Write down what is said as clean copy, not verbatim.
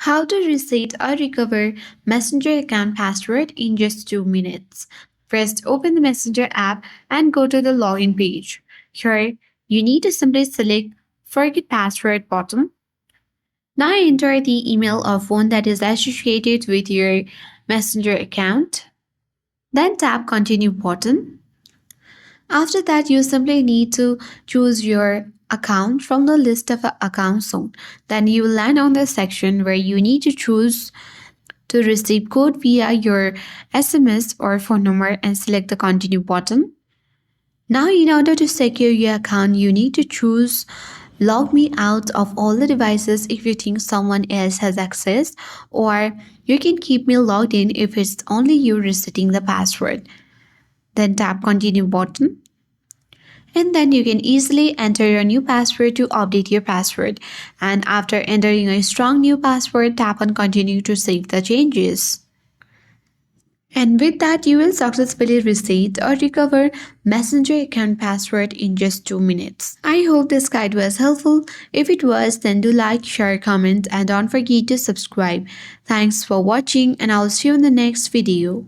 How to reset or recover Messenger account password in just 2 minutes. First, open the Messenger app and go to the login page. Here, you need to simply select Forget Password button. Now enter the email or phone that is associated with your Messenger account. Then tap Continue button. After that, you simply need to choose your account from the list of accounts shown. Then you will land on the section where you need to choose to receive code via your SMS or phone number and select the continue button. Now, in order to secure your account, you need to choose log me out of all the devices if you think someone else has access, or you can keep me logged in if it's only you resetting the password. Then tap continue button. And then you can easily enter your new password to update your password. And after entering a strong new password, tap on continue to save the changes. And with that, you will successfully reset or recover Messenger account password in just 2 minutes. I hope this guide was helpful. If it was, then do like, share, comment, and don't forget to subscribe. Thanks for watching, and I'll see you in the next video.